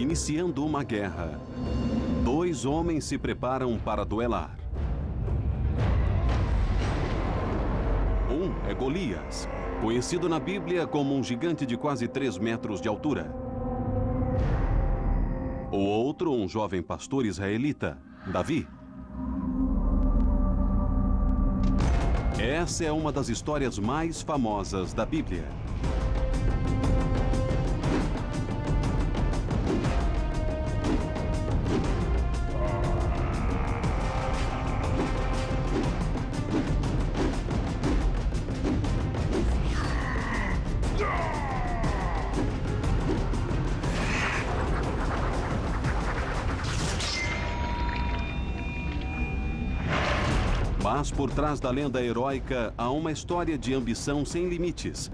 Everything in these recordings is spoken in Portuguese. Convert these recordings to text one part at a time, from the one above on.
Iniciando uma guerra, dois homens se preparam para duelar. Um é Golias, conhecido na Bíblia como um gigante de quase 3 metros de altura. O outro, um jovem pastor israelita, Davi. Essa é uma das histórias mais famosas da Bíblia. Mas por trás da lenda heróica há uma história de ambição sem limites.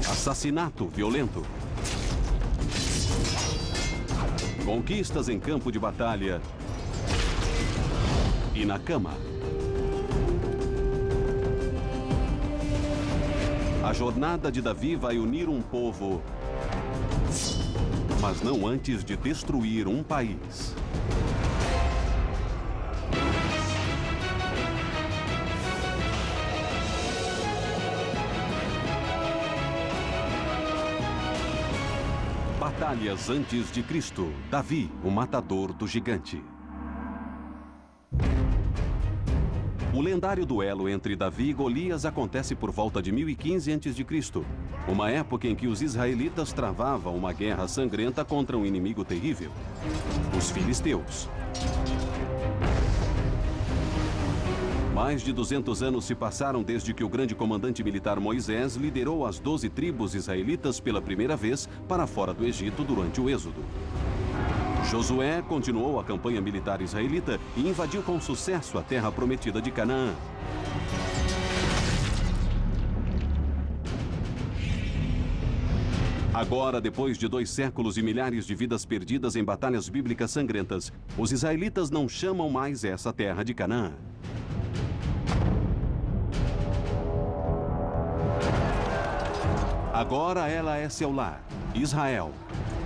Assassinato violento. Conquistas em campo de batalha e na cama. A jornada de Davi vai unir um povo, mas não antes de destruir um país. Batalhas antes de Cristo, Davi, o matador do gigante. O lendário duelo entre Davi e Golias acontece por volta de 1015 a.C., uma época em que os israelitas travavam uma guerra sangrenta contra um inimigo terrível, os filisteus. Mais de 200 anos se passaram desde que o grande comandante militar Moisés liderou as 12 tribos israelitas pela primeira vez para fora do Egito durante o Êxodo. Josué continuou a campanha militar israelita e invadiu com sucesso a terra prometida de Canaã. Agora, depois de 2 séculos e milhares de vidas perdidas em batalhas bíblicas sangrentas, os israelitas não chamam mais essa terra de Canaã. Agora ela é seu lar, Israel.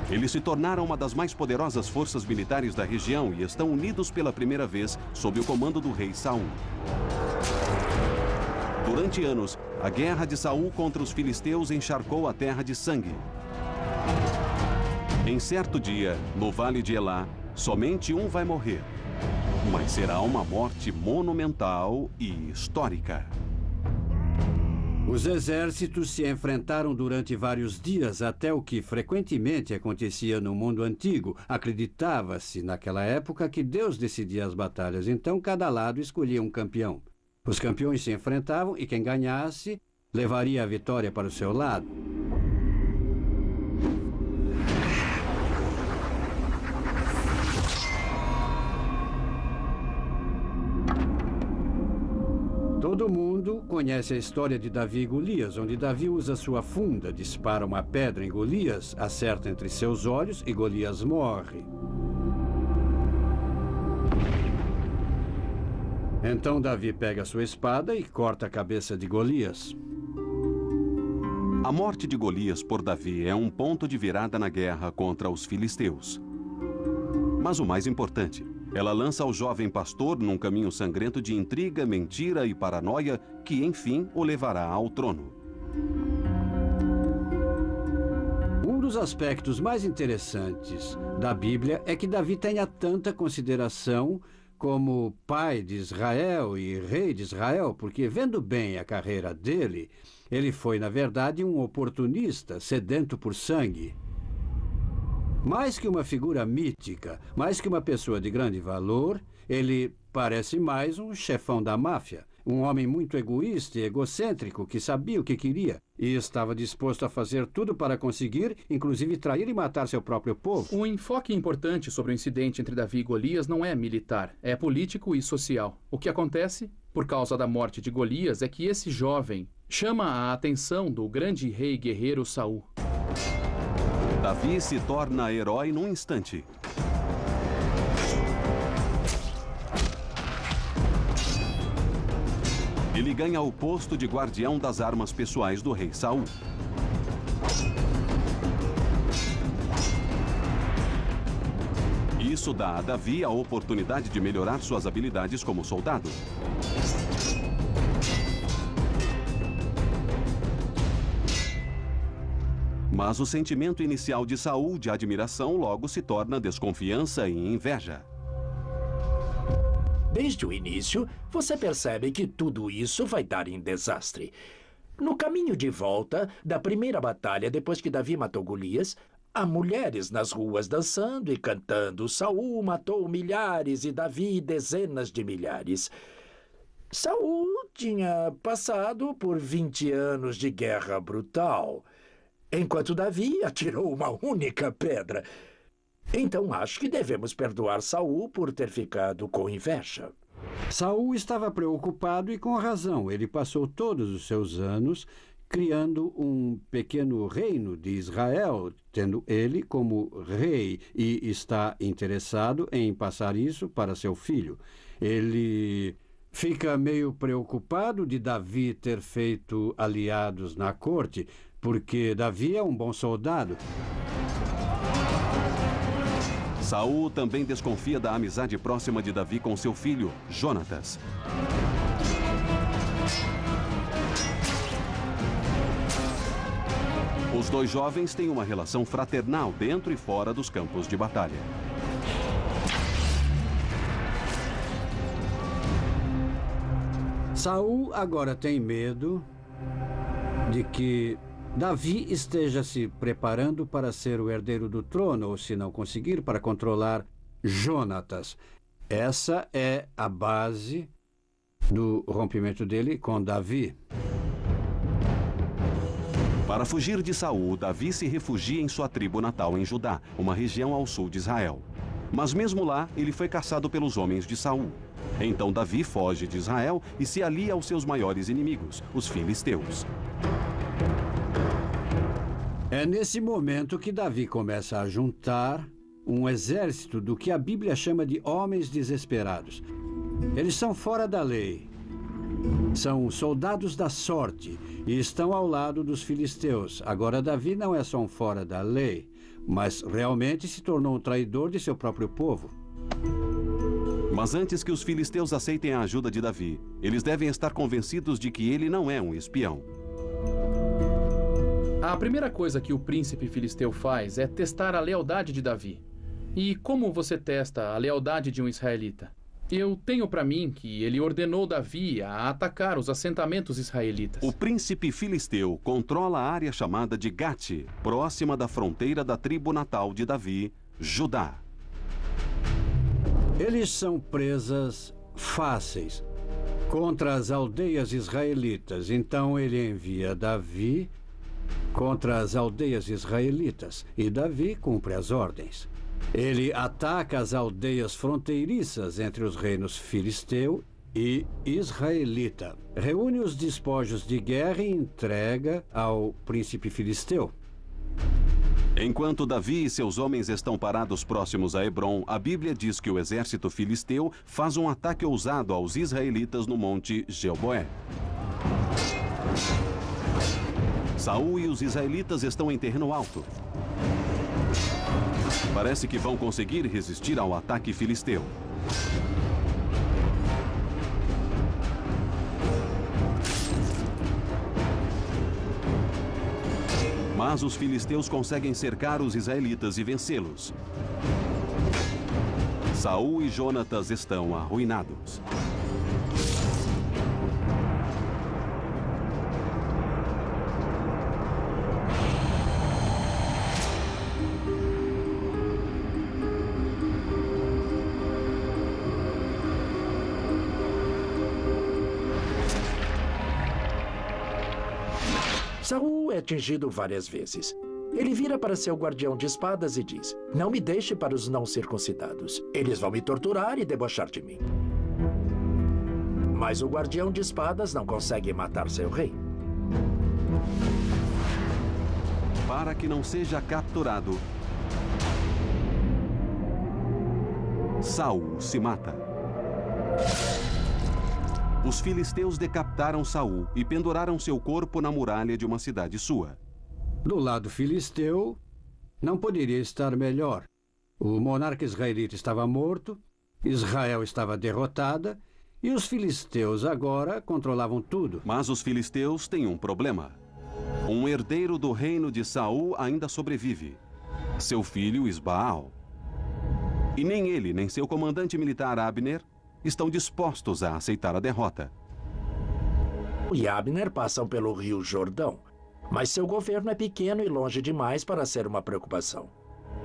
Eles se tornaram uma das mais poderosas forças militares da região e estão unidos pela primeira vez sob o comando do rei Saul. Durante anos, a guerra de Saul contra os filisteus encharcou a terra de sangue. Em certo dia, no vale de Elá, somente um vai morrer, mas será uma morte monumental e histórica. Os exércitos se enfrentaram durante vários dias, até o que frequentemente acontecia no mundo antigo. Acreditava-se naquela época que Deus decidia as batalhas, então cada lado escolhia um campeão. Os campeões se enfrentavam e quem ganhasse levaria a vitória para o seu lado. Todo mundo conhece a história de Davi e Golias, onde Davi usa sua funda, dispara uma pedra em Golias, acerta entre seus olhos e Golias morre. Então Davi pega sua espada e corta a cabeça de Golias. A morte de Golias por Davi é um ponto de virada na guerra contra os filisteus. Mas o mais importante, ela lança o jovem pastor num caminho sangrento de intriga, mentira e paranoia que, enfim, o levará ao trono. Um dos aspectos mais interessantes da Bíblia é que Davi tenha tanta consideração como pai de Israel e rei de Israel, porque, vendo bem a carreira dele, ele foi, na verdade, um oportunista, sedento por sangue. Mais que uma figura mítica, mais que uma pessoa de grande valor, ele parece mais um chefão da máfia. Um homem muito egoísta e egocêntrico que sabia o que queria e estava disposto a fazer tudo para conseguir, inclusive trair e matar seu próprio povo. Um enfoque importante sobre o incidente entre Davi e Golias não é militar, é político e social. O que acontece, por causa da morte de Golias, é que esse jovem chama a atenção do grande rei guerreiro Saul. Davi se torna herói num instante. Ele ganha o posto de guardião das armas pessoais do rei Saul. Isso dá a Davi a oportunidade de melhorar suas habilidades como soldado. Mas o sentimento inicial de Saul de admiração logo se torna desconfiança e inveja. Desde o início, você percebe que tudo isso vai dar em desastre. No caminho de volta da primeira batalha, depois que Davi matou Golias, há mulheres nas ruas dançando e cantando. Saul matou milhares e Davi dezenas de milhares. Saul tinha passado por 20 anos de guerra brutal, enquanto Davi atirou uma única pedra. Então acho que devemos perdoar Saul por ter ficado com inveja. Saul estava preocupado e com razão. Ele passou todos os seus anos criando um pequeno reino de Israel, tendo ele como rei, e está interessado em passar isso para seu filho. Ele fica meio preocupado de Davi ter feito aliados na corte, porque Davi é um bom soldado. Saul também desconfia da amizade próxima de Davi com seu filho, Jonatas. Os dois jovens têm uma relação fraternal dentro e fora dos campos de batalha. Saul agora tem medo de que Davi esteja se preparando para ser o herdeiro do trono, ou se não conseguir, para controlar Jonatas. Essa é a base do rompimento dele com Davi. Para fugir de Saul, Davi se refugia em sua tribo natal em Judá, uma região ao sul de Israel. Mas mesmo lá, ele foi caçado pelos homens de Saul. Então Davi foge de Israel e se alia aos seus maiores inimigos, os filisteus. É nesse momento que Davi começa a juntar um exército do que a Bíblia chama de homens desesperados. Eles são fora da lei. São soldados da sorte e estão ao lado dos filisteus. Agora, Davi não é só um fora da lei, mas realmente se tornou um traidor de seu próprio povo. Mas antes que os filisteus aceitem a ajuda de Davi, eles devem estar convencidos de que ele não é um espião. A primeira coisa que o príncipe filisteu faz é testar a lealdade de Davi. E como você testa a lealdade de um israelita? Eu tenho para mim que ele ordenou Davi a atacar os assentamentos israelitas. O príncipe filisteu controla a área chamada de Gate, próxima da fronteira da tribo natal de Davi, Judá. Eles são presas fáceis contra as aldeias israelitas. Então ele envia Davi contra as aldeias israelitas, e Davi cumpre as ordens. Ele ataca as aldeias fronteiriças entre os reinos filisteu e israelita, reúne os despojos de guerra e entrega ao príncipe filisteu. Enquanto Davi e seus homens estão parados próximos a Hebrom, a Bíblia diz que o exército filisteu faz um ataque ousado aos israelitas no monte Gilboé. Saul e os israelitas estão em terreno alto. Parece que vão conseguir resistir ao ataque filisteu. Mas os filisteus conseguem cercar os israelitas e vencê-los. Saul e Jonatas estão arruinados. Saul é atingido várias vezes. Ele vira para seu guardião de espadas e diz: "Não me deixe para os não circuncidados. Eles vão me torturar e debochar de mim." Mas o guardião de espadas não consegue matar seu rei. Para que não seja capturado, Saul se mata. Os filisteus decapitaram Saul e penduraram seu corpo na muralha de uma cidade sua. Do lado filisteu, não poderia estar melhor. O monarca israelita estava morto, Israel estava derrotada e os filisteus agora controlavam tudo. Mas os filisteus têm um problema. Um herdeiro do reino de Saul ainda sobrevive. Seu filho Isbaal. E nem ele, nem seu comandante militar Abner estão dispostos a aceitar a derrota. E Abner passam pelo rio Jordão, mas seu governo é pequeno e longe demais para ser uma preocupação.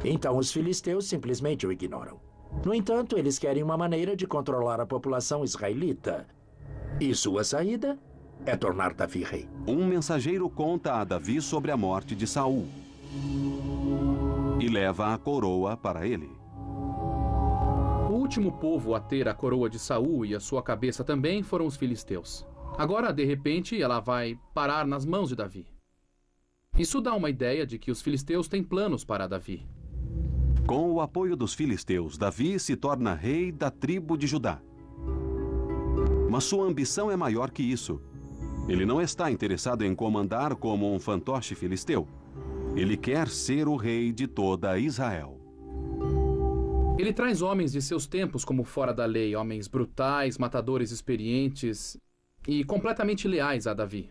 Então os filisteus simplesmente o ignoram. No entanto, eles querem uma maneira de controlar a população israelita. E sua saída é tornar Davi rei. Um mensageiro conta a Davi sobre a morte de Saul e leva a coroa para ele. O último povo a ter a coroa de Saul e a sua cabeça também foram os filisteus. Agora, de repente, ela vai parar nas mãos de Davi. Isso dá uma ideia de que os filisteus têm planos para Davi. Com o apoio dos filisteus, Davi se torna rei da tribo de Judá. Mas sua ambição é maior que isso. Ele não está interessado em comandar como um fantoche filisteu. Ele quer ser o rei de toda Israel. Ele traz homens de seus tempos como fora da lei, homens brutais, matadores experientes e completamente leais a Davi.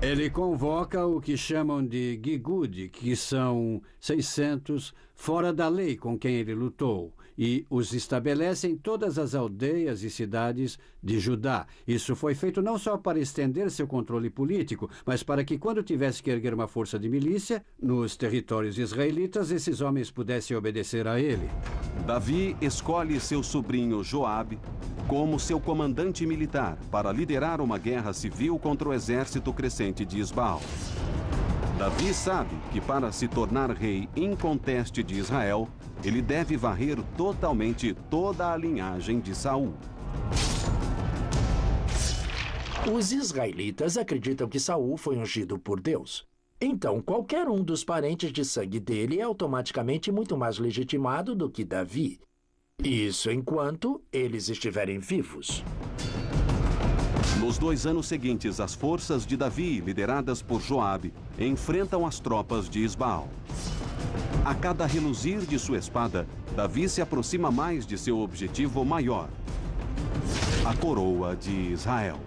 Ele convoca o que chamam de Gigud, que são 600 fora da lei com quem ele lutou, e os estabelece em todas as aldeias e cidades de Judá. Isso foi feito não só para estender seu controle político, mas para que, quando tivesse que erguer uma força de milícia nos territórios israelitas, esses homens pudessem obedecer a ele. Davi escolhe seu sobrinho Joabe como seu comandante militar para liderar uma guerra civil contra o exército crescente de Isbaal. Davi sabe que para se tornar rei inconteste de Israel, ele deve varrer totalmente toda a linhagem de Saul. Os israelitas acreditam que Saul foi ungido por Deus. Então, qualquer um dos parentes de sangue dele é automaticamente muito mais legitimado do que Davi. Isso enquanto eles estiverem vivos. Nos 2 anos seguintes, as forças de Davi, lideradas por Joabe, enfrentam as tropas de Isbaal. A cada reluzir de sua espada, Davi se aproxima mais de seu objetivo maior: a coroa de Israel.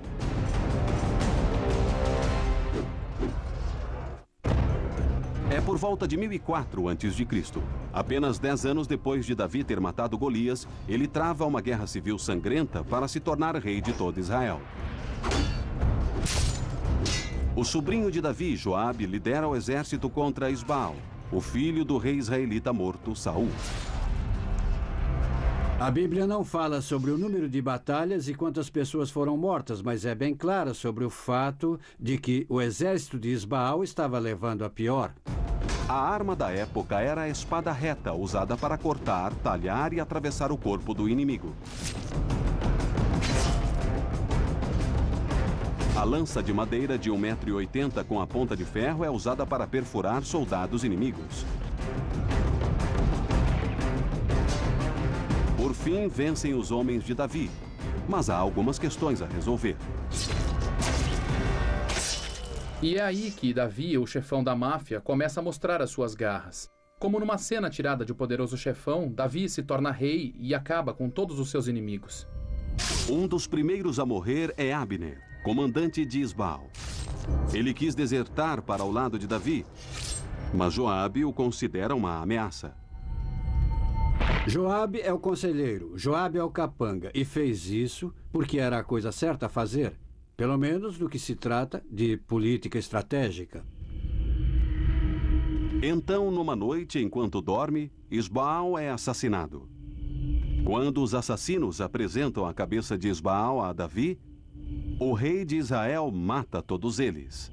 É por volta de 1004 a.C. Apenas 10 anos depois de Davi ter matado Golias, ele trava uma guerra civil sangrenta para se tornar rei de todo Israel. O sobrinho de Davi, Joabe, lidera o exército contra Isbaal, o filho do rei israelita morto, Saul. A Bíblia não fala sobre o número de batalhas e quantas pessoas foram mortas, mas é bem clara sobre o fato de que o exército de Isbaal estava levando a pior. A arma da época era a espada reta, usada para cortar, talhar e atravessar o corpo do inimigo. A lança de madeira de 1,80 m com a ponta de ferro é usada para perfurar soldados inimigos. Por fim, vencem os homens de Davi, mas há algumas questões a resolver. E é aí que Davi, o chefão da máfia, começa a mostrar as suas garras. Como numa cena tirada de um poderoso chefão, Davi se torna rei e acaba com todos os seus inimigos. Um dos primeiros a morrer é Abner, comandante de Isbaal. Ele quis desertar para o lado de Davi, mas Joabe o considera uma ameaça. Joabe é o conselheiro, Joabe é o capanga, e fez isso porque era a coisa certa a fazer, pelo menos no que se trata de política estratégica. Então, numa noite, enquanto dorme, Isbaal é assassinado. Quando os assassinos apresentam a cabeça de Isbaal a Davi, o rei de Israel mata todos eles.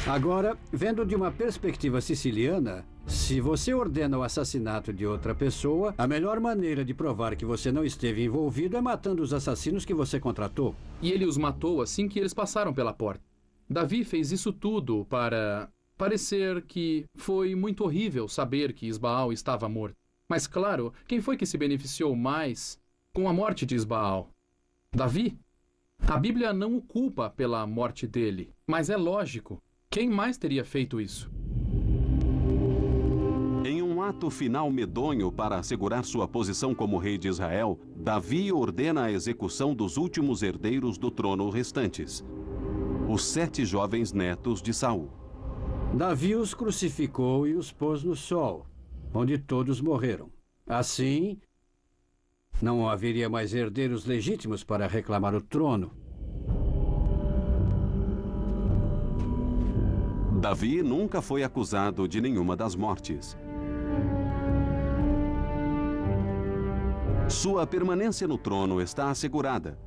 Agora, vendo de uma perspectiva siciliana, se você ordena o assassinato de outra pessoa, a melhor maneira de provar que você não esteve envolvido é matando os assassinos que você contratou. E ele os matou assim que eles passaram pela porta. Davi fez isso tudo para parecer que foi muito horrível saber que Isbaal estava morto. Mas claro, quem foi que se beneficiou mais com a morte de Isbaal. Davi? A Bíblia não o culpa pela morte dele, mas é lógico. Quem mais teria feito isso? Em um ato final medonho para assegurar sua posição como rei de Israel, Davi ordena a execução dos últimos herdeiros do trono restantes, os 7 jovens netos de Saul. Davi os crucificou e os pôs no sol, onde todos morreram. Assim, não haveria mais herdeiros legítimos para reclamar o trono. Davi nunca foi acusado de nenhuma das mortes. Sua permanência no trono está assegurada,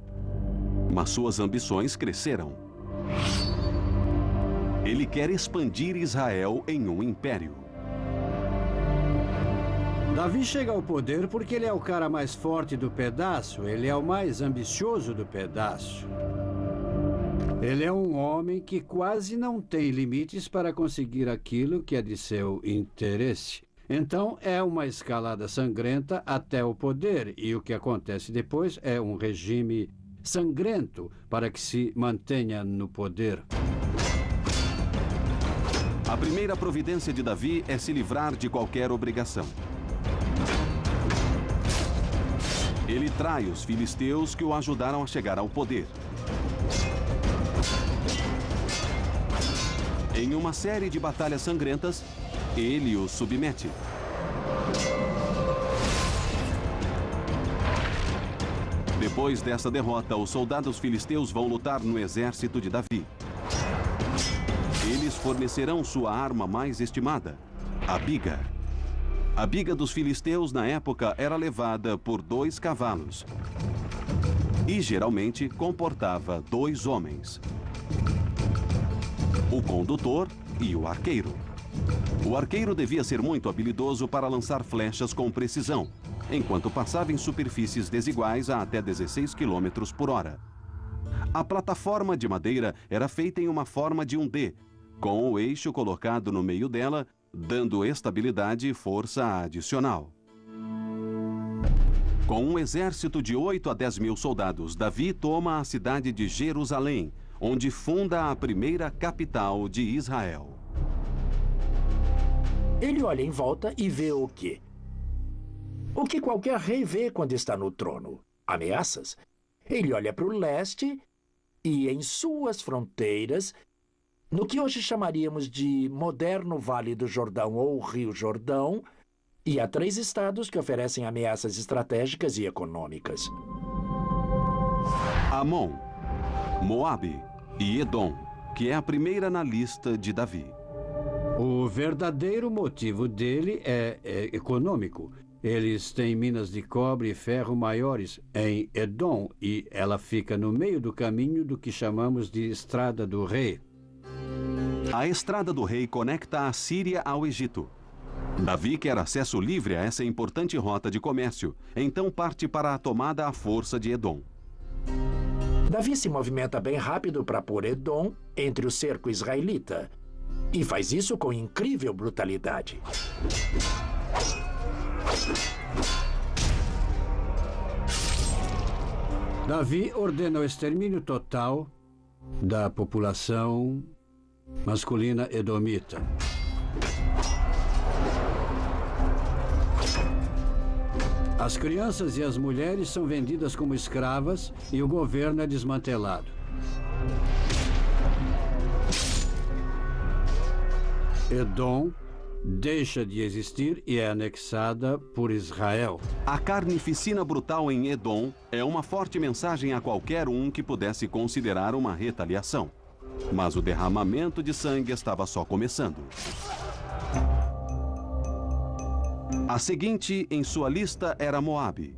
mas suas ambições cresceram. Ele quer expandir Israel em um império. Davi chega ao poder porque ele é o cara mais forte do pedaço, ele é o mais ambicioso do pedaço. Ele é um homem que quase não tem limites para conseguir aquilo que é de seu interesse. Então, é uma escalada sangrenta até o poder, e o que acontece depois é um regime sangrento para que se mantenha no poder. A primeira providência de Davi é se livrar de qualquer obrigação. Ele trai os filisteus que o ajudaram a chegar ao poder. Em uma série de batalhas sangrentas, ele os submete. Depois dessa derrota, os soldados filisteus vão lutar no exército de Davi. Eles fornecerão sua arma mais estimada, a biga. A biga dos filisteus, na época, era levada por 2 cavalos. E, geralmente, comportava 2 homens. O condutor e o arqueiro. O arqueiro devia ser muito habilidoso para lançar flechas com precisão, enquanto passava em superfícies desiguais a até 16 km por hora. A plataforma de madeira era feita em uma forma de um D, com o eixo colocado no meio dela, dando estabilidade e força adicional. Com um exército de 8 a 10 mil soldados, Davi toma a cidade de Jerusalém, onde funda a primeira capital de Israel. Ele olha em volta e vê o quê? O que qualquer rei vê quando está no trono: ameaças. Ele olha para o leste e, em suas fronteiras, no que hoje chamaríamos de moderno Vale do Jordão ou Rio Jordão, e há 3 estados que oferecem ameaças estratégicas e econômicas: Amon, Moabe e Edom, que é a primeira na lista de Davi. O verdadeiro motivo dele é econômico. Eles têm minas de cobre e ferro maiores em Edom, e ela fica no meio do caminho do que chamamos de Estrada do Rei. A Estrada do Rei conecta a Síria ao Egito. Davi quer acesso livre a essa importante rota de comércio, então parte para a tomada à força de Edom. Davi se movimenta bem rápido para pôr Edom entre o cerco israelita, e faz isso com incrível brutalidade. Davi ordena o extermínio total da população masculina edomita. As crianças e as mulheres são vendidas como escravas e o governo é desmantelado. Edom deixa de existir e é anexada por Israel. A carnificina brutal em Edom é uma forte mensagem a qualquer um que pudesse considerar uma retaliação. Mas o derramamento de sangue estava só começando. A seguinte em sua lista era Moabe.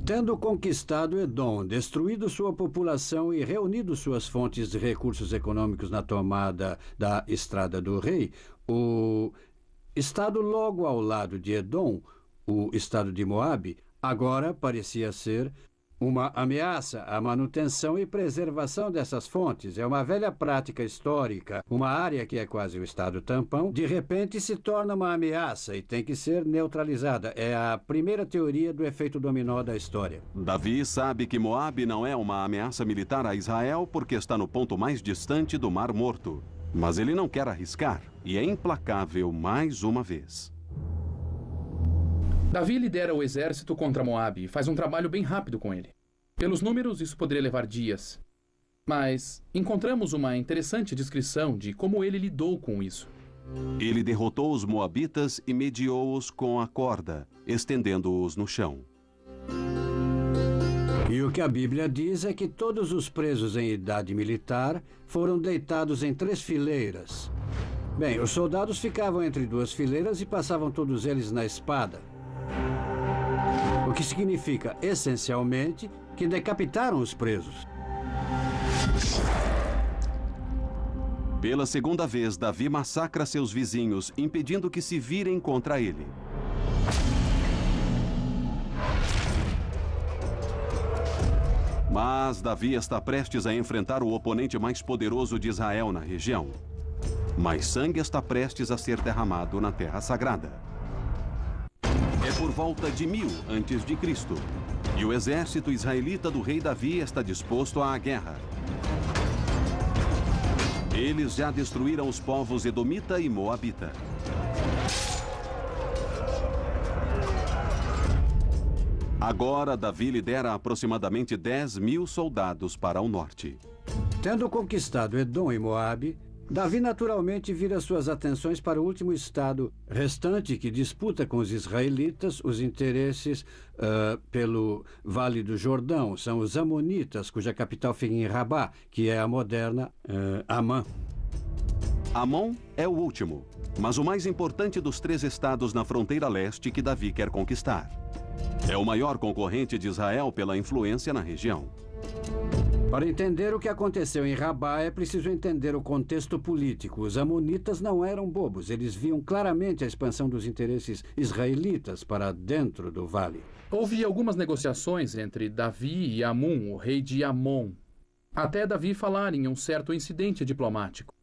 Tendo conquistado Edom, destruído sua população e reunido suas fontes de recursos econômicos na tomada da Estrada do Rei, o estado logo ao lado de Edom, o estado de Moabe, agora parecia ser uma ameaça à manutenção e preservação dessas fontes. É uma velha prática histórica. Uma área que é quase o estado tampão, de repente se torna uma ameaça e tem que ser neutralizada. É a primeira teoria do efeito dominó da história. Davi sabe que Moabe não é uma ameaça militar a Israel porque está no ponto mais distante do Mar Morto. Mas ele não quer arriscar e é implacável mais uma vez. Davi lidera o exército contra Moabe e faz um trabalho bem rápido com ele. Pelos números, isso poderia levar dias. Mas encontramos uma interessante descrição de como ele lidou com isso. Ele derrotou os moabitas e mediou-os com a corda, estendendo-os no chão. E o que a Bíblia diz é que todos os presos em idade militar foram deitados em 3 fileiras. Bem, os soldados ficavam entre 2 fileiras e passavam todos eles na espada. O que significa, essencialmente, que decapitaram os presos. Pela segunda vez, Davi massacra seus vizinhos, impedindo que se virem contra ele. Mas Davi está prestes a enfrentar o oponente mais poderoso de Israel na região. Mas sangue está prestes a ser derramado na Terra Sagrada. É por volta de 1000 a.C. E o exército israelita do rei Davi está disposto à guerra. Eles já destruíram os povos Edomita e Moabita. Agora, Davi lidera aproximadamente 10.000 soldados para o norte. Tendo conquistado Edom e Moabe, Davi naturalmente vira suas atenções para o último estado restante que disputa com os israelitas os interesses pelo Vale do Jordão. São os Amonitas, cuja capital fica em Rabá, que é a moderna Amã. Amon é o último, mas o mais importante dos 3 estados na fronteira leste que Davi quer conquistar. É o maior concorrente de Israel pela influência na região. Para entender o que aconteceu em Rabá, é preciso entender o contexto político. Os amonitas não eram bobos. Eles viam claramente a expansão dos interesses israelitas para dentro do vale. Houve algumas negociações entre Davi e Amun, o rei de Amon, até Davi falar em um certo incidente diplomático.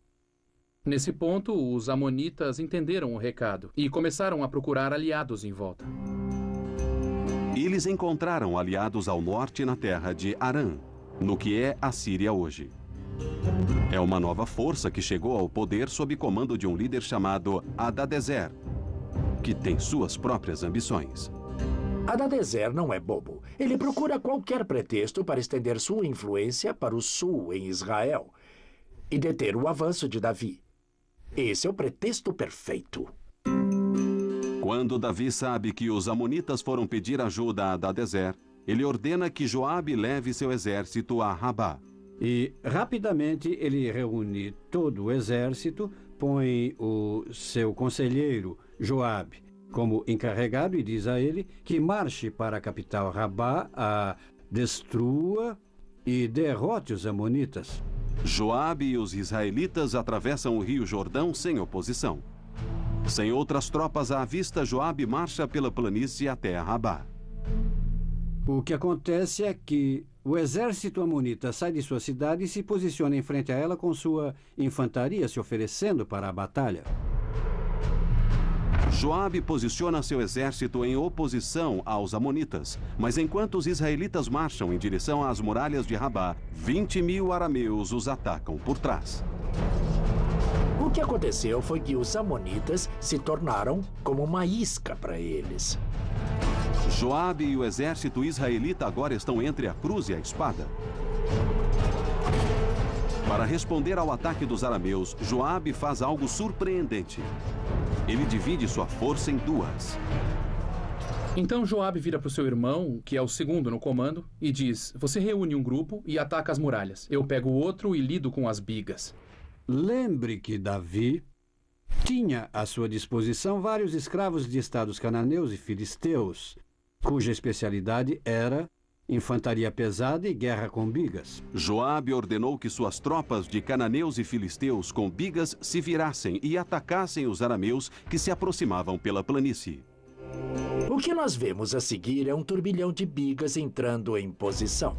Nesse ponto, os amonitas entenderam o recado e começaram a procurar aliados em volta. Eles encontraram aliados ao norte na terra de Arã, no que é a Síria hoje. É uma nova força que chegou ao poder sob comando de um líder chamado Hadadezer, que tem suas próprias ambições. Hadadezer não é bobo. Ele procura qualquer pretexto para estender sua influência para o sul em Israel e deter o avanço de Davi. Esse é o pretexto perfeito. Quando Davi sabe que os amonitas foram pedir ajuda a Hadadezer, ele ordena que Joabe leve seu exército a Rabá. E, rapidamente, ele reúne todo o exército, põe o seu conselheiro, Joabe, como encarregado e diz a ele que marche para a capital Rabá, a destrua e derrote os amonitas. Joabe e os israelitas atravessam o rio Jordão sem oposição. Sem outras tropas à vista, Joabe marcha pela planície até a Rabá. O que acontece é que o exército amonita sai de sua cidade e se posiciona em frente a ela com sua infantaria, se oferecendo para a batalha. Joabe posiciona seu exército em oposição aos amonitas, mas enquanto os israelitas marcham em direção às muralhas de Rabá, 20.000 arameus os atacam por trás. O que aconteceu foi que os amonitas se tornaram como uma isca para eles. Joabe e o exército israelita agora estão entre a cruz e a espada. Para responder ao ataque dos arameus, Joabe faz algo surpreendente. Ele divide sua força em 2. Então Joabe vira para o seu irmão, que é o segundo no comando, e diz: você reúne um grupo e ataca as muralhas. Eu pego o outro e lido com as bigas. Lembre que Davi tinha à sua disposição vários escravos de estados cananeus e filisteus, cuja especialidade era infantaria pesada e guerra com bigas. Joabe ordenou que suas tropas de cananeus e filisteus com bigas se virassem e atacassem os arameus que se aproximavam pela planície. O O que nós vemos a seguir é um turbilhão de bigas entrando em posição.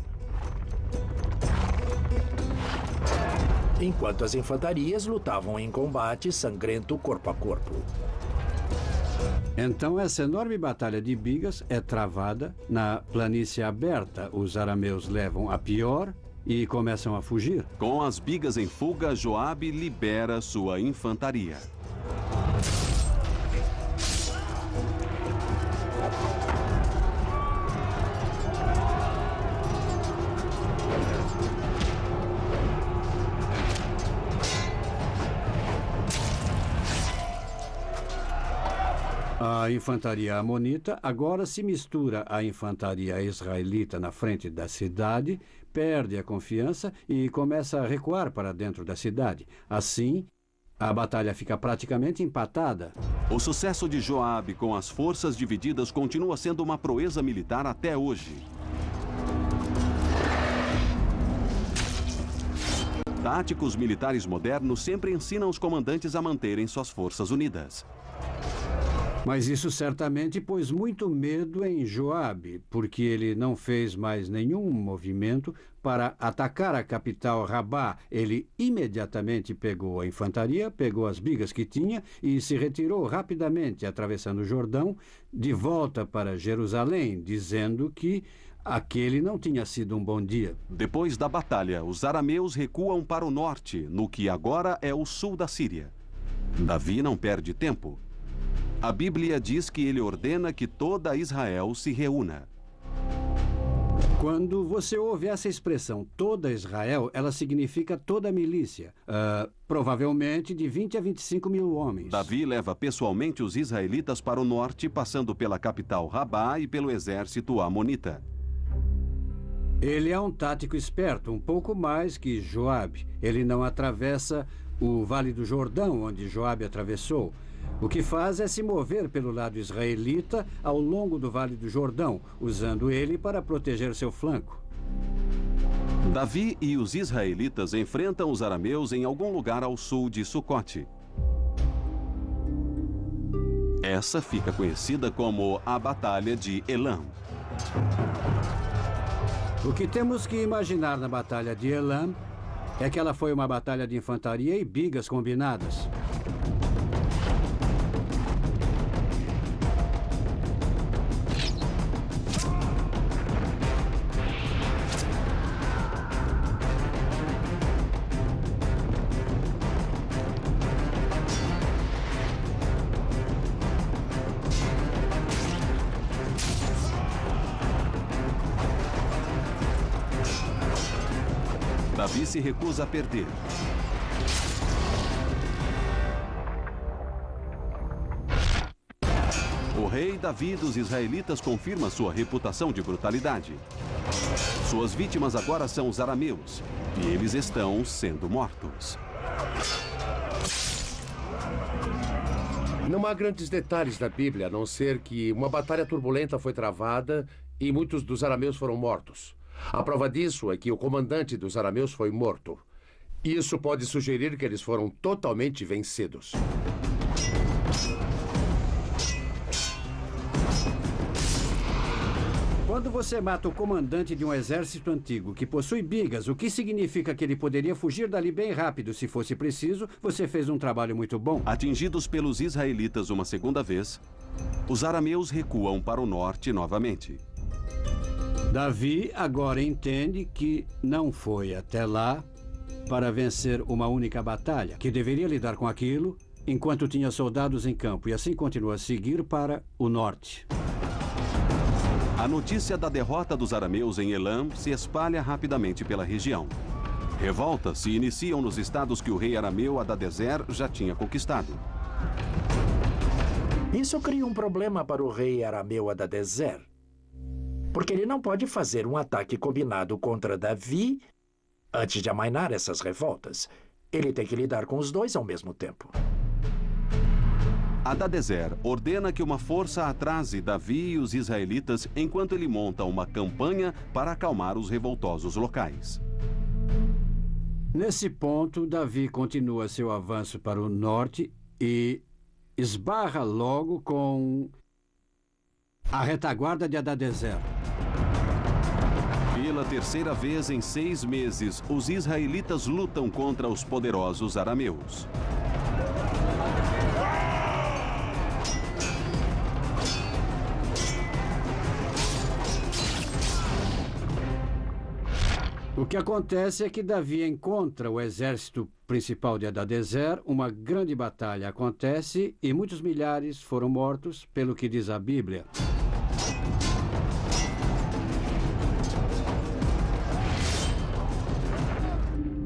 Enquanto as infantarias lutavam em combate sangrento corpo a corpo. Então essa enorme batalha de bigas é travada na planície aberta. Os arameus levam a pior e começam a fugir. Com as bigas em fuga, Joabe libera sua infantaria. A infantaria amonita agora se mistura à infantaria israelita na frente da cidade, perde a confiança e começa a recuar para dentro da cidade. Assim, a batalha fica praticamente empatada. O sucesso de Joabe com as forças divididas continua sendo uma proeza militar até hoje. Táticos militares modernos sempre ensinam os comandantes a manterem suas forças unidas. Mas isso certamente pôs muito medo em Joabe, porque ele não fez mais nenhum movimento para atacar a capital Rabá. Ele imediatamente pegou a infantaria, pegou as bigas que tinha e se retirou rapidamente, atravessando o Jordão, de volta para Jerusalém, dizendo que aquele não tinha sido um bom dia. Depois da batalha, os arameus recuam para o norte, no que agora é o sul da Síria. Davi não perde tempo. A Bíblia diz que ele ordena que toda Israel se reúna. Quando você ouve essa expressão, toda Israel, ela significa toda a milícia. Provavelmente de 20 a 25 mil homens. Davi leva pessoalmente os israelitas para o norte, passando pela capital Rabá e pelo exército amonita. Ele é um tático esperto, um pouco mais que Joabe. Ele não atravessa o Vale do Jordão, onde Joabe atravessou. O que faz é se mover pelo lado israelita ao longo do Vale do Jordão, usando ele para proteger seu flanco. Davi e os israelitas enfrentam os arameus em algum lugar ao sul de Sucote. Essa fica conhecida como a Batalha de Elam. O que temos que imaginar na Batalha de Elam é que ela foi uma batalha de infantaria e bigas combinadas. Davi se recusa a perder. O rei Davi dos israelitas confirma sua reputação de brutalidade. Suas vítimas agora são os arameus, e eles estão sendo mortos. Não há grandes detalhes na Bíblia, a não ser que uma batalha turbulenta foi travada e muitos dos arameus foram mortos. A prova disso é que o comandante dos arameus foi morto. Isso pode sugerir que eles foram totalmente vencidos. Quando você mata o comandante de um exército antigo que possui bigas, o que significa que ele poderia fugir dali bem rápido se fosse preciso, você fez um trabalho muito bom. Atingidos pelos israelitas uma segunda vez, os arameus recuam para o norte novamente. Davi agora entende que não foi até lá para vencer uma única batalha, que deveria lidar com aquilo enquanto tinha soldados em campo, e assim continua a seguir para o norte. A notícia da derrota dos arameus em Elam se espalha rapidamente pela região. Revoltas se iniciam nos estados que o rei arameu Hadadezer já tinha conquistado. Isso cria um problema para o rei arameu Hadadezer, porque ele não pode fazer um ataque combinado contra Davi antes de amainar essas revoltas. Ele tem que lidar com os dois ao mesmo tempo. Hadadezer ordena que uma força atrase Davi e os israelitas enquanto ele monta uma campanha para acalmar os revoltosos locais. Nesse ponto, Davi continua seu avanço para o norte e esbarra logo com A retaguarda de Hadadezer. Pela terceira vez em 6 meses, os israelitas lutam contra os poderosos arameus. O que acontece é que Davi encontra o exército principal de Hadadezer, uma grande batalha acontece e muitos milhares foram mortos, pelo que diz a Bíblia.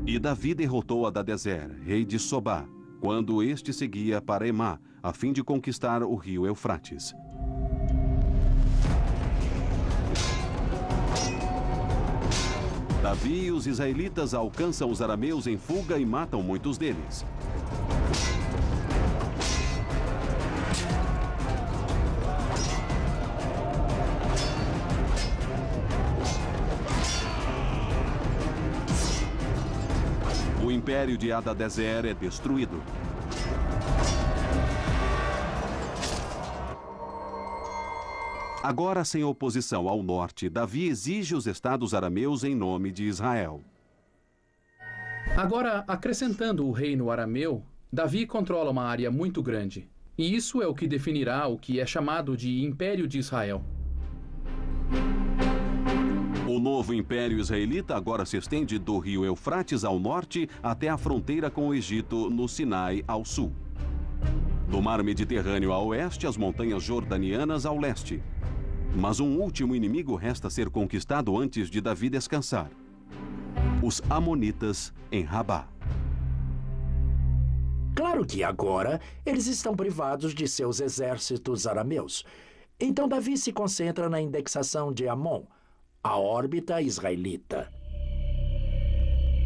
E Davi derrotou Hadadezer, rei de Sobá, quando este seguia para Emá, a fim de conquistar o rio Eufrates. Davi e os israelitas alcançam os arameus em fuga e matam muitos deles. O império de Hadadezer é destruído. Agora, sem oposição ao norte, Davi exige os estados arameus em nome de Israel. Agora, acrescentando o reino arameu, Davi controla uma área muito grande. E isso é o que definirá o que é chamado de Império de Israel. O novo Império Israelita agora se estende do rio Eufrates ao norte até a fronteira com o Egito, no Sinai, ao sul. Do mar Mediterrâneo a oeste, as montanhas jordanianas ao leste. Mas um último inimigo resta ser conquistado antes de Davi descansar: os amonitas em Rabá. Claro que agora eles estão privados de seus exércitos arameus. Então Davi se concentra na indexação de Amon, a órbita israelita.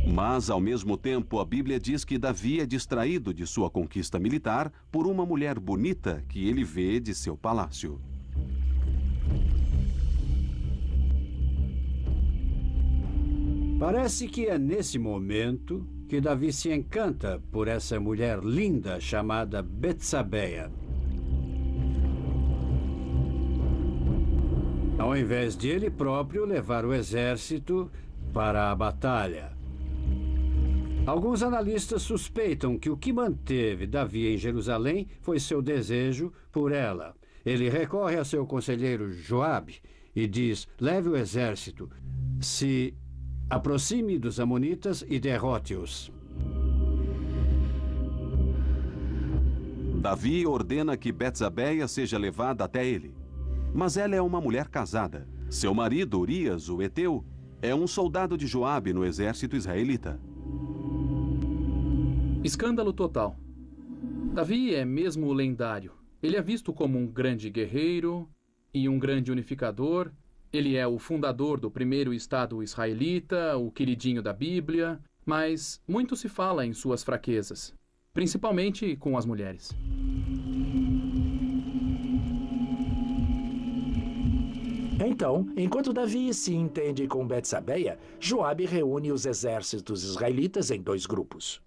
Mas, ao mesmo tempo, a Bíblia diz que Davi é distraído de sua conquista militar por uma mulher bonita que ele vê de seu palácio. Parece que é nesse momento que Davi se encanta por essa mulher linda chamada Betsabeia. Ao invés de ele próprio levar o exército para a batalha. Alguns analistas suspeitam que o que manteve Davi em Jerusalém foi seu desejo por ela. Ele recorre a seu conselheiro Joabe e diz: leve o exército, se aproxime dos amonitas e derrote-os. Davi ordena que Betsabeia seja levada até ele. Mas ela é uma mulher casada. Seu marido, Urias, o Heteu, é um soldado de Joabe no exército israelita. Escândalo total. Davi é mesmo lendário. Ele é visto como um grande guerreiro e um grande unificador. Ele é o fundador do primeiro Estado israelita, o queridinho da Bíblia, mas muito se fala em suas fraquezas, principalmente com as mulheres. Então, enquanto Davi se entende com Betsabeia, Joabe reúne os exércitos israelitas em 2 grupos.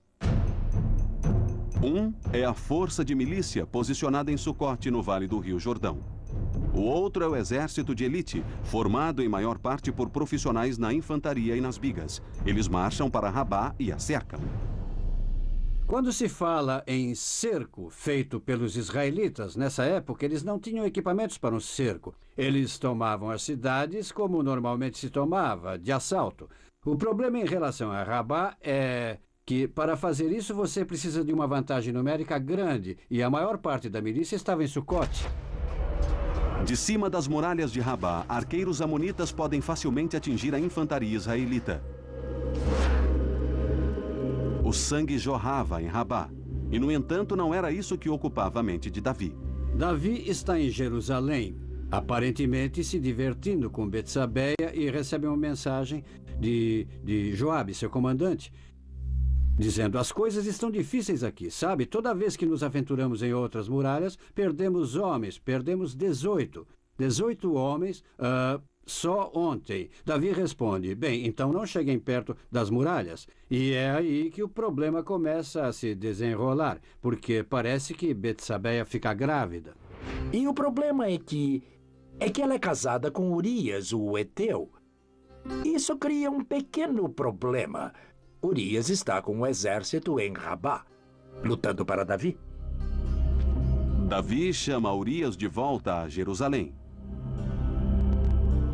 Um é a força de milícia posicionada em Sucote, no Vale do Rio Jordão. O outro é o exército de elite, formado em maior parte por profissionais na infantaria e nas bigas. Eles marcham para Rabá e a cercam. Quando se fala em cerco feito pelos israelitas, nessa época eles não tinham equipamentos para um cerco. Eles tomavam as cidades como normalmente se tomava, de assalto. O problema em relação a Rabá é que, para fazer isso, você precisa de uma vantagem numérica grande, e a maior parte da milícia estava em Sucote. De cima das muralhas de Rabá, arqueiros amonitas podem facilmente atingir a infantaria israelita. O sangue jorrava em Rabá, e no entanto não era isso que ocupava a mente de Davi. Davi está em Jerusalém, aparentemente se divertindo com Betsabeia, e recebe uma mensagem de Joabe, seu comandante, dizendo: as coisas estão difíceis aqui, sabe? Toda vez que nos aventuramos em outras muralhas, perdemos homens, perdemos 18 homens, só ontem. Davi responde: bem, então não cheguem perto das muralhas. E é aí que o problema começa a se desenrolar, porque parece que Betsabeia fica grávida. E o problema é que é que ela é casada com Urias, o heteu. Isso cria um pequeno problema. Urias está com o exército em Rabá, lutando para Davi. Davi chama Urias de volta a Jerusalém.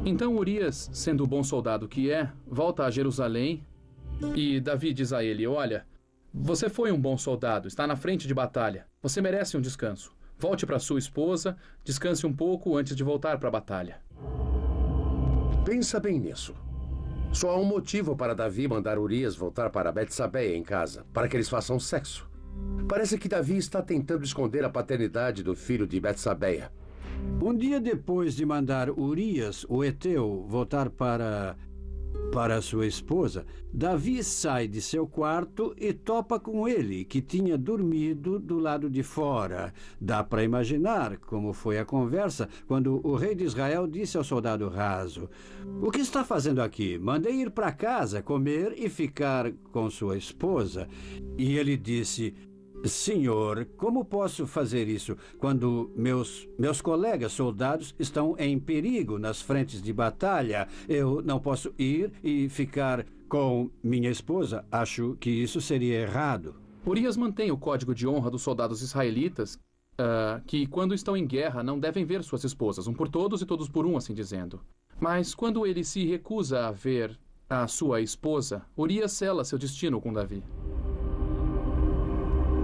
Então Urias, sendo o bom soldado que é, volta a Jerusalém e Davi diz a ele: olha, você foi um bom soldado, está na frente de batalha. Você merece um descanso. Volte para sua esposa, descanse um pouco antes de voltar para a batalha. Pensa bem nisso. Só há um motivo para Davi mandar Urias voltar para Betsabeia em casa, para que eles façam sexo. Parece que Davi está tentando esconder a paternidade do filho de Betsabeia. Um dia depois de mandar Urias, o heteu, voltar para sua esposa, Davi sai de seu quarto e topa com ele, que tinha dormido do lado de fora. Dá para imaginar como foi a conversa quando o rei de Israel disse ao soldado raso: o que está fazendo aqui? Mandei ir para casa, comer e ficar com sua esposa. E ele disse: senhor, como posso fazer isso quando meus colegas soldados estão em perigo nas frentes de batalha? Eu não posso ir e ficar com minha esposa. Acho que isso seria errado. Urias mantém o código de honra dos soldados israelitas, que quando estão em guerra não devem ver suas esposas, um por todos e todos por um, assim dizendo. Mas quando ele se recusa a ver a sua esposa, Urias sela seu destino com Davi.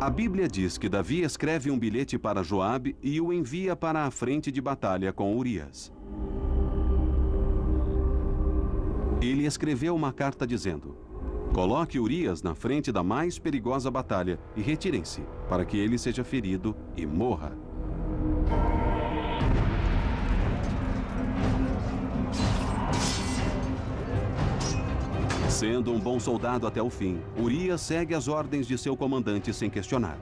A Bíblia diz que Davi escreve um bilhete para Joabe e o envia para a frente de batalha com Urias. Ele escreveu uma carta dizendo: coloque Urias na frente da mais perigosa batalha e retirem-se, para que ele seja ferido e morra. Sendo um bom soldado até o fim, Urias segue as ordens de seu comandante sem questionar.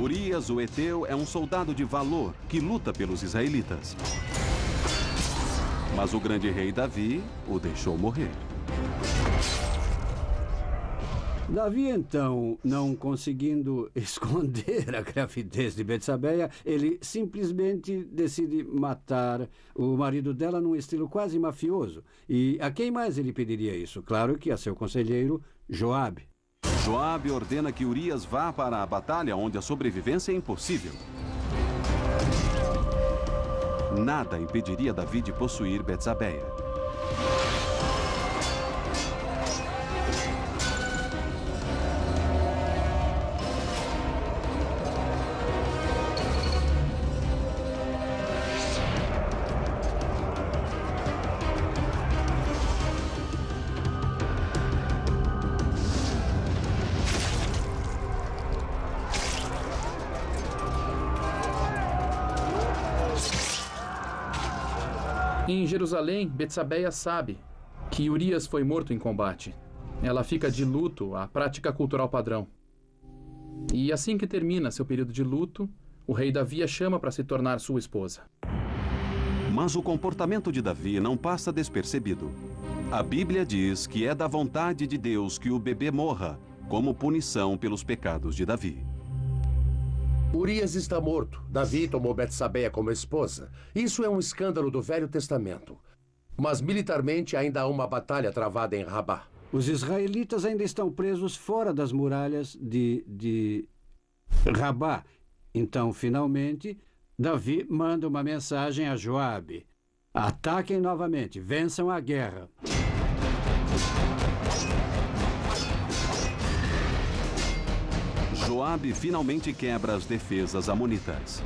Urias, o heteu, é um soldado de valor que luta pelos israelitas. Mas o grande rei Davi o deixou morrer. Davi, então, não conseguindo esconder a gravidez de Betsabeia, ele simplesmente decide matar o marido dela num estilo quase mafioso. E a quem mais ele pediria isso? Claro que a seu conselheiro, Joabe. Joabe ordena que Urias vá para a batalha onde a sobrevivência é impossível. Nada impediria Davi de possuir Betsabeia. Em Jerusalém, Betsabeia sabe que Urias foi morto em combate. Ela fica de luto, a prática cultural padrão. E assim que termina seu período de luto, o rei Davi a chama para se tornar sua esposa. Mas o comportamento de Davi não passa despercebido. A Bíblia diz que é da vontade de Deus que o bebê morra, como punição pelos pecados de Davi. Urias está morto. Davi tomou Betsabeia como esposa. Isso é um escândalo do Velho Testamento. Mas militarmente ainda há uma batalha travada em Rabá. Os israelitas ainda estão presos fora das muralhas de Rabá. Então, finalmente, Davi manda uma mensagem a Joabe: ataquem novamente, vençam a guerra. Joabe finalmente quebra as defesas amonitas.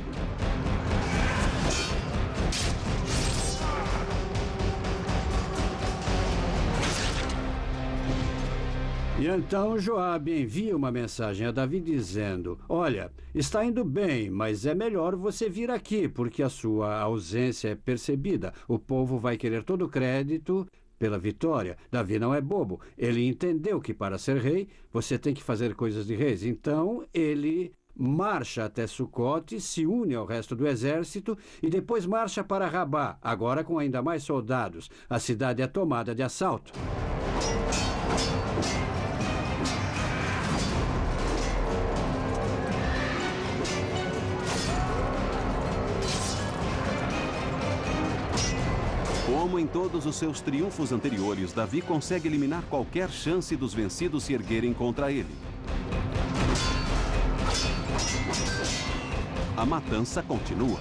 E então Joabe envia uma mensagem a Davi dizendo: olha, está indo bem, mas é melhor você vir aqui, porque a sua ausência é percebida. O povo vai querer todo o crédito pela vitória. Davi não é bobo. Ele entendeu que para ser rei, você tem que fazer coisas de reis. Então, ele marcha até Sucote, se une ao resto do exército e depois marcha para Rabá, agora com ainda mais soldados. A cidade é tomada de assalto. Como em todos os seus triunfos anteriores, Davi consegue eliminar qualquer chance dos vencidos se erguerem contra ele. A matança continua.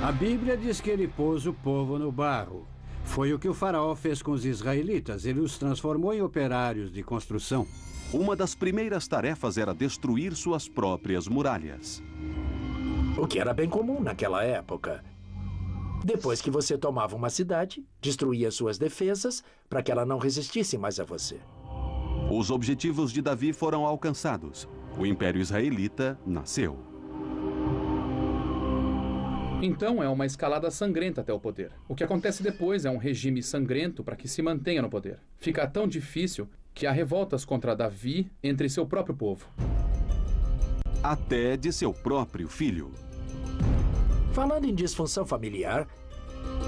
A Bíblia diz que ele pôs o povo no barro. Foi o que o faraó fez com os israelitas. Ele os transformou em operários de construção. Uma das primeiras tarefas era destruir suas próprias muralhas. O que era bem comum naquela época. Depois que você tomava uma cidade, destruía suas defesas para que ela não resistisse mais a você. Os objetivos de Davi foram alcançados. O Império Israelita nasceu. Então é uma escalada sangrenta até o poder. O que acontece depois é um regime sangrento para que se mantenha no poder. Fica tão difícil que há revoltas contra Davi entre seu próprio povo. Até de seu próprio filho. Falando em disfunção familiar,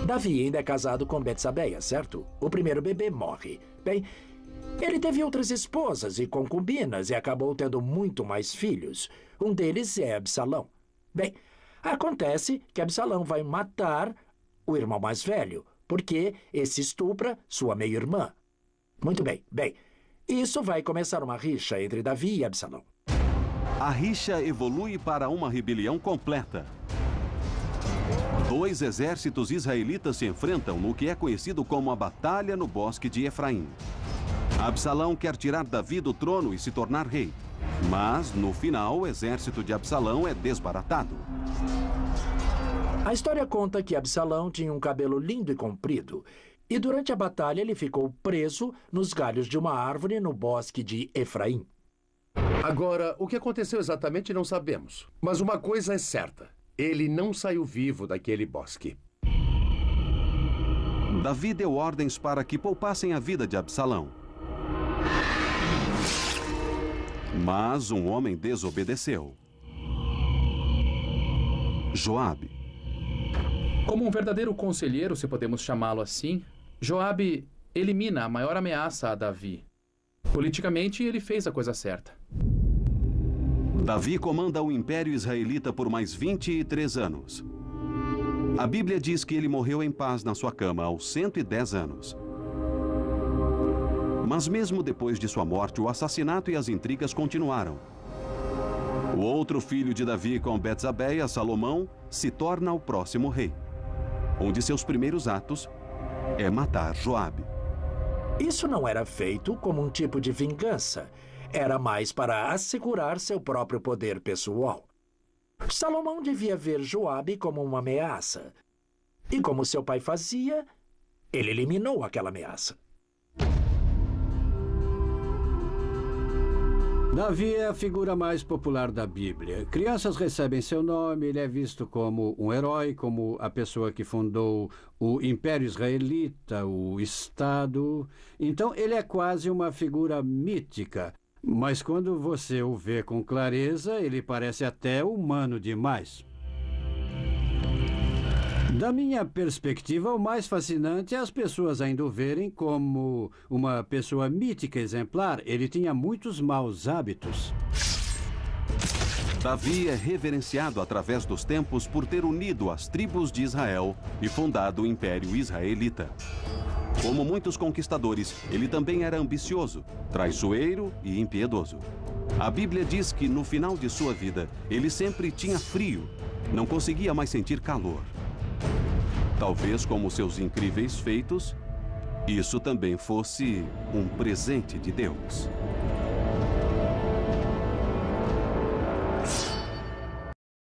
Davi ainda é casado com Betsabeia, certo? O primeiro bebê morre. Bem, ele teve outras esposas e concubinas e acabou tendo muito mais filhos. Um deles é Absalão. Bem, acontece que Absalão vai matar o irmão mais velho, porque esse estupra sua meia-irmã. Muito bem, isso vai começar uma rixa entre Davi e Absalão. A rixa evolui para uma rebelião completa. Dois exércitos israelitas se enfrentam no que é conhecido como a Batalha no Bosque de Efraim. Absalão quer tirar Davi do trono e se tornar rei. Mas, no final, o exército de Absalão é desbaratado. A história conta que Absalão tinha um cabelo lindo e comprido. E durante a batalha ele ficou preso nos galhos de uma árvore no bosque de Efraim. Agora, o que aconteceu exatamente não sabemos. Mas uma coisa é certa. Ele não saiu vivo daquele bosque. Davi deu ordens para que poupassem a vida de Absalão. Mas um homem desobedeceu. Joabe. Como um verdadeiro conselheiro, se podemos chamá-lo assim, Joabe elimina a maior ameaça a Davi. Politicamente, ele fez a coisa certa. Davi comanda o Império Israelita por mais 23 anos. A Bíblia diz que ele morreu em paz na sua cama aos 110 anos. Mas mesmo depois de sua morte, o assassinato e as intrigas continuaram. O outro filho de Davi com Betsabeia, Salomão, se torna o próximo rei. Um de seus primeiros atos é matar Joabe. Isso não era feito como um tipo de vingança. Era mais para assegurar seu próprio poder pessoal. Salomão devia ver Joabe como uma ameaça. E como seu pai fazia, ele eliminou aquela ameaça. Davi é a figura mais popular da Bíblia. Crianças recebem seu nome, ele é visto como um herói, como a pessoa que fundou o Império Israelita, o Estado. Então, ele é quase uma figura mítica. Mas quando você o vê com clareza, ele parece até humano demais. Da minha perspectiva, o mais fascinante é as pessoas ainda o verem como uma pessoa mítica exemplar. Ele tinha muitos maus hábitos. Davi é reverenciado através dos tempos por ter unido as tribos de Israel e fundado o Império Israelita. Como muitos conquistadores, ele também era ambicioso, traiçoeiro e impiedoso. A Bíblia diz que no final de sua vida, ele sempre tinha frio, não conseguia mais sentir calor. Talvez, como seus incríveis feitos, isso também fosse um presente de Deus.